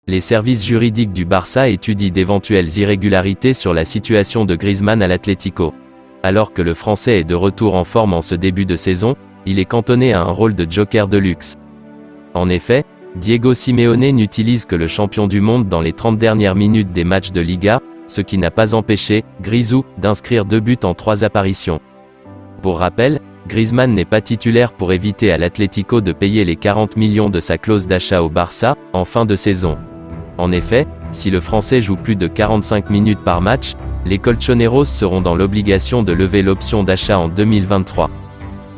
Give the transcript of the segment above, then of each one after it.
Les services juridiques du Barça étudient d'éventuelles irrégularités sur la situation de Griezmann à l'Atlético. Alors que le Français est de retour en forme en ce début de saison, il est cantonné à un rôle de joker de luxe. En effet, Diego Simeone n'utilise que le champion du monde dans les 30 dernières minutes des matchs de Liga, ce qui n'a pas empêché Grisou d'inscrire 2 buts en 3 apparitions. Pour rappel, Griezmann n'est pas titulaire pour éviter à l'Atlético de payer les 40 millions de sa clause d'achat au Barça, en fin de saison. En effet, si le Français joue plus de 45 minutes par match, les colchoneros seront dans l'obligation de lever l'option d'achat en 2023.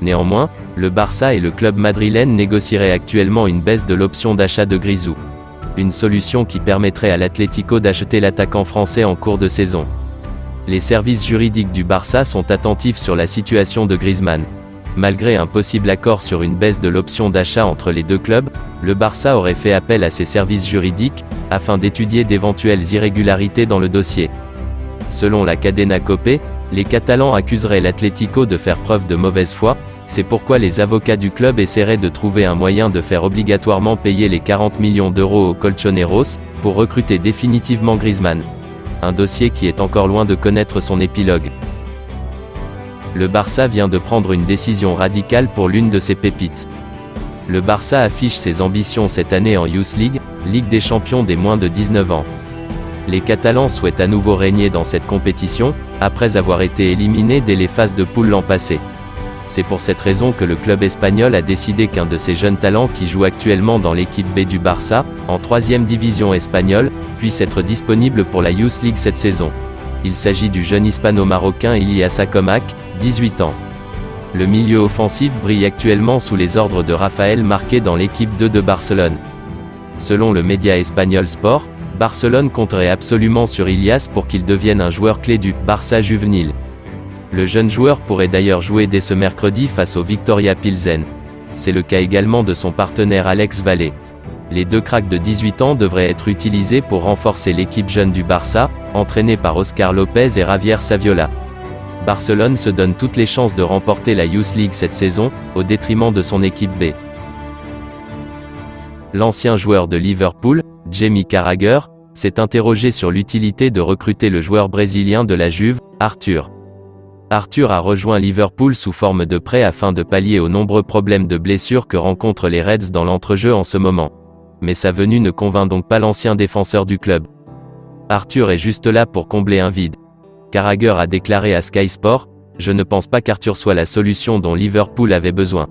Néanmoins, le Barça et le club madrilène négocieraient actuellement une baisse de l'option d'achat de Grisou. Une solution qui permettrait à l'Atlético d'acheter l'attaquant français en cours de saison. Les services juridiques du Barça sont attentifs sur la situation de Griezmann. Malgré un possible accord sur une baisse de l'option d'achat entre les deux clubs, le Barça aurait fait appel à ses services juridiques, afin d'étudier d'éventuelles irrégularités dans le dossier. Selon la Cadena COPE, les Catalans accuseraient l'Atlético de faire preuve de mauvaise foi, c'est pourquoi les avocats du club essaieraient de trouver un moyen de faire obligatoirement payer les 40 millions d'euros aux colchoneros, pour recruter définitivement Griezmann. Un dossier qui est encore loin de connaître son épilogue. Le Barça vient de prendre une décision radicale pour l'une de ses pépites. Le Barça affiche ses ambitions cette année en Youth League, Ligue des champions des moins de 19 ans. Les Catalans souhaitent à nouveau régner dans cette compétition, après avoir été éliminés dès les phases de poule l'an passé. C'est pour cette raison que le club espagnol a décidé qu'un de ses jeunes talents qui joue actuellement dans l'équipe B du Barça, en 3e division espagnole, puisse être disponible pour la Youth League cette saison. Il s'agit du jeune hispano-marocain Ilyasa Comac, 18 ans. Le milieu offensif brille actuellement sous les ordres de Rafael Marqué dans l'équipe 2 de Barcelone. Selon le média espagnol Sport, Barcelone compterait absolument sur Ilyas pour qu'il devienne un joueur clé du Barça juvénile. Le jeune joueur pourrait d'ailleurs jouer dès ce mercredi face au Viktoria Pilsen. C'est le cas également de son partenaire Alex Vallée. Les deux cracks de 18 ans devraient être utilisés pour renforcer l'équipe jeune du Barça, entraînée par Oscar Lopez et Javier Saviola. Barcelone se donne toutes les chances de remporter la Youth League cette saison, au détriment de son équipe B. L'ancien joueur de Liverpool, Jamie Carragher, s'est interrogé sur l'utilité de recruter le joueur brésilien de la Juve, Arthur. Arthur a rejoint Liverpool sous forme de prêt afin de pallier aux nombreux problèmes de blessures que rencontrent les Reds dans l'entrejeu en ce moment. Mais sa venue ne convainc donc pas l'ancien défenseur du club. Arthur est juste là pour combler un vide. Carragher a déclaré à Sky Sport, « Je ne pense pas qu'Arthur soit la solution dont Liverpool avait besoin.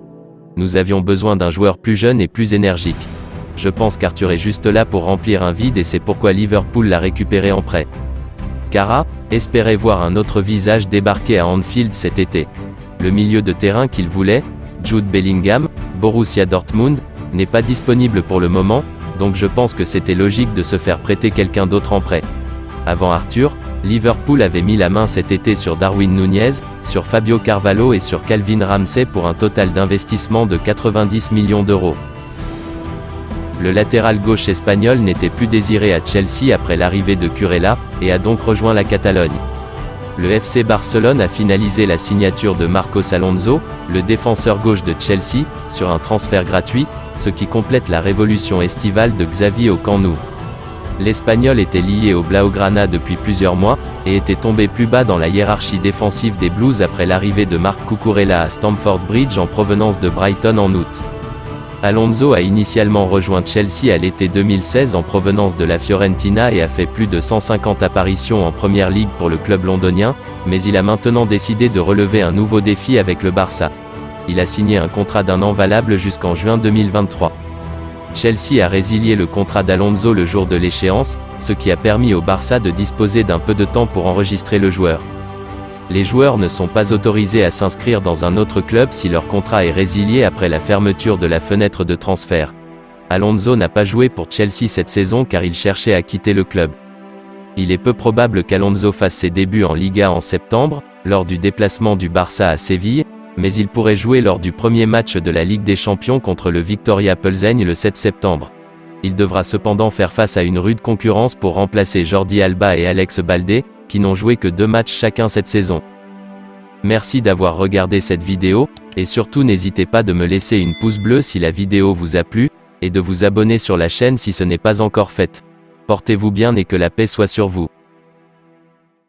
Nous avions besoin d'un joueur plus jeune et plus énergique. Je pense qu'Arthur est juste là pour remplir un vide et c'est pourquoi Liverpool l'a récupéré en prêt. » Cara espérait voir un autre visage débarquer à Anfield cet été. Le milieu de terrain qu'il voulait, Jude Bellingham, Borussia Dortmund, n'est pas disponible pour le moment, donc je pense que c'était logique de se faire prêter quelqu'un d'autre en prêt. Avant Arthur, Liverpool avait mis la main cet été sur Darwin Núñez, sur Fabio Carvalho et sur Calvin Ramsey pour un total d'investissement de 90 millions d'euros. Le latéral gauche espagnol n'était plus désiré à Chelsea après l'arrivée de Curella, et a donc rejoint la Catalogne. Le FC Barcelone a finalisé la signature de Marcos Alonso, le défenseur gauche de Chelsea, sur un transfert gratuit, ce qui complète la révolution estivale de Xavi au Camp Nou. L'Espagnol était lié au Blaugrana depuis plusieurs mois, et était tombé plus bas dans la hiérarchie défensive des Blues après l'arrivée de Marc Cucurella à Stamford Bridge en provenance de Brighton en août. Alonso a initialement rejoint Chelsea à l'été 2016 en provenance de la Fiorentina et a fait plus de 150 apparitions en Première Ligue pour le club londonien, mais il a maintenant décidé de relever un nouveau défi avec le Barça. Il a signé un contrat d'1 an valable jusqu'en juin 2023. Chelsea a résilié le contrat d'Alonso le jour de l'échéance, ce qui a permis au Barça de disposer d'un peu de temps pour enregistrer le joueur. Les joueurs ne sont pas autorisés à s'inscrire dans un autre club si leur contrat est résilié après la fermeture de la fenêtre de transfert. Alonso n'a pas joué pour Chelsea cette saison car il cherchait à quitter le club. Il est peu probable qu'Alonso fasse ses débuts en Liga en septembre, lors du déplacement du Barça à Séville, mais il pourrait jouer lors du premier match de la Ligue des Champions contre le Viktoria Plzeň le 7 septembre. Il devra cependant faire face à une rude concurrence pour remplacer Jordi Alba et Alex Baldé, qui n'ont joué que 2 matchs chacun cette saison. Merci d'avoir regardé cette vidéo, et surtout n'hésitez pas de me laisser une pouce bleu si la vidéo vous a plu, et de vous abonner sur la chaîne si ce n'est pas encore fait. Portez-vous bien et que la paix soit sur vous.